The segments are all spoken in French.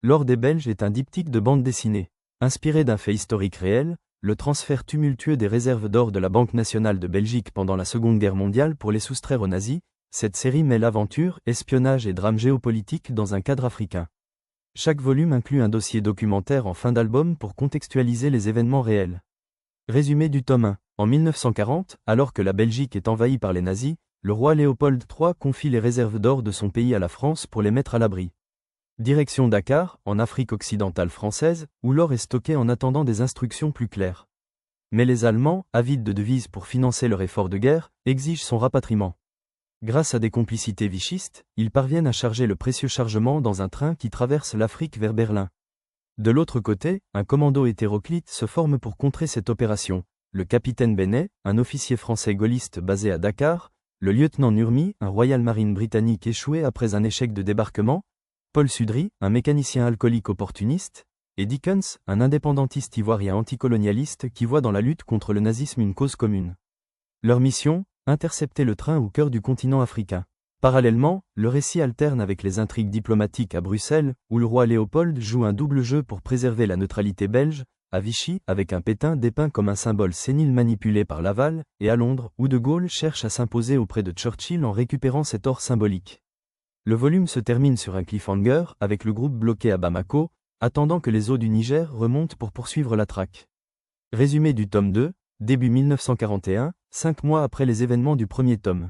L'or des Belges est un diptyque de bande dessinée. Inspiré d'un fait historique réel, le transfert tumultueux des réserves d'or de la Banque nationale de Belgique pendant la Seconde Guerre mondiale pour les soustraire aux nazis, cette série mêle aventure, espionnage et drame géopolitique dans un cadre africain. Chaque volume inclut un dossier documentaire en fin d'album pour contextualiser les événements réels. Résumé du tome 1. En 1940, alors que la Belgique est envahie par les nazis, le roi Léopold III confie les réserves d'or de son pays à la France pour les mettre à l'abri. Direction Dakar, en Afrique occidentale française, où l'or est stocké en attendant des instructions plus claires. Mais les Allemands, avides de devises pour financer leur effort de guerre, exigent son rapatriement. Grâce à des complicités vichistes, ils parviennent à charger le précieux chargement dans un train qui traverse l'Afrique vers Berlin. De l'autre côté, un commando hétéroclite se forme pour contrer cette opération. Le capitaine Benet, un officier français gaulliste basé à Dakar, le lieutenant Nurmi, un Royal Marine britannique échoué après un échec de débarquement, Paul Sudry, un mécanicien alcoolique opportuniste, et Dickens, un indépendantiste ivoirien anticolonialiste qui voit dans la lutte contre le nazisme une cause commune. Leur mission, intercepter le train au cœur du continent africain. Parallèlement, le récit alterne avec les intrigues diplomatiques à Bruxelles, où le roi Léopold joue un double jeu pour préserver la neutralité belge, à Vichy, avec un Pétain dépeint comme un symbole sénile manipulé par Laval, et à Londres, où De Gaulle cherche à s'imposer auprès de Churchill en récupérant cet or symbolique. Le volume se termine sur un cliffhanger, avec le groupe bloqué à Bamako, attendant que les eaux du Niger remontent pour poursuivre la traque. Résumé du tome 2, début 1941, 5 mois après les événements du premier tome.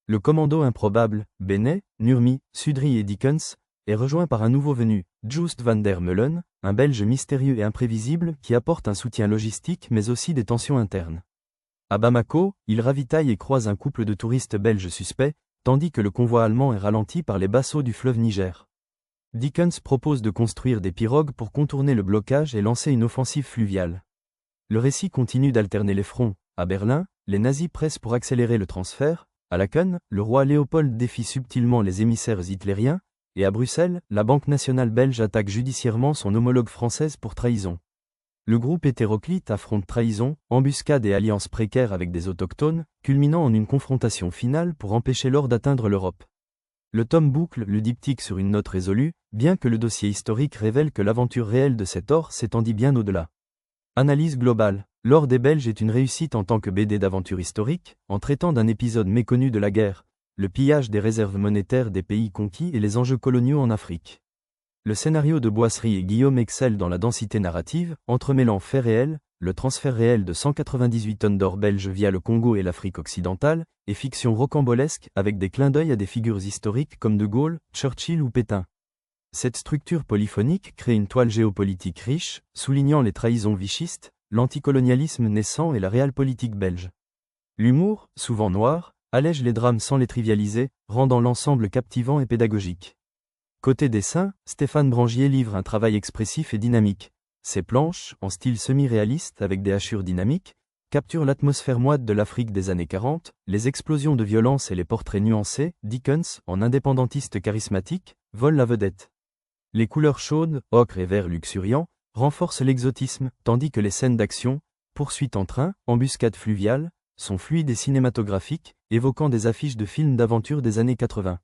Le commando improbable, Benet, Nurmi, Sudry et Dickens, est rejoint par un nouveau venu, Joost van der Meulen, un Belge mystérieux et imprévisible qui apporte un soutien logistique mais aussi des tensions internes. À Bamako, il ravitaille et croise un couple de touristes belges suspects, tandis que le convoi allemand est ralenti par les basses eaux du fleuve Niger. Dickens propose de construire des pirogues pour contourner le blocage et lancer une offensive fluviale. Le récit continue d'alterner les fronts. À Berlin, les nazis pressent pour accélérer le transfert. À Laeken, le roi Léopold défie subtilement les émissaires hitlériens, et à Bruxelles, la Banque nationale belge attaque judiciairement son homologue française pour trahison. Le groupe hétéroclite affronte trahison, embuscade et alliance précaire avec des autochtones, culminant en une confrontation finale pour empêcher l'or d'atteindre l'Europe. Le tome boucle le diptyque sur une note résolue, bien que le dossier historique révèle que l'aventure réelle de cet or s'étendit bien au-delà. Analyse globale. L'or des Belges est une réussite en tant que BD d'aventure historique, en traitant d'un épisode méconnu de la guerre, le pillage des réserves monétaires des pays conquis et les enjeux coloniaux en Afrique. Le scénario de Boisserie et Guillaume excelle dans la densité narrative, entremêlant faits réels, le transfert réel de 198 tonnes d'or belge via le Congo et l'Afrique occidentale, et fiction rocambolesque avec des clins d'œil à des figures historiques comme De Gaulle, Churchill ou Pétain. Cette structure polyphonique crée une toile géopolitique riche, soulignant les trahisons vichistes, l'anticolonialisme naissant et la réelle-politique belge. L'humour, souvent noir, allège les drames sans les trivialiser, rendant l'ensemble captivant et pédagogique. Côté dessin, Stéphane Brangier livre un travail expressif et dynamique. Ses planches, en style semi-réaliste avec des hachures dynamiques, capturent l'atmosphère moite de l'Afrique des années 40, les explosions de violence et les portraits nuancés. Dickens, en indépendantiste charismatique, vole la vedette. Les couleurs chaudes, ocre et vert luxuriant, renforcent l'exotisme, tandis que les scènes d'action, poursuites en train, embuscades fluviales, sont fluides et cinématographiques, évoquant des affiches de films d'aventure des années 80.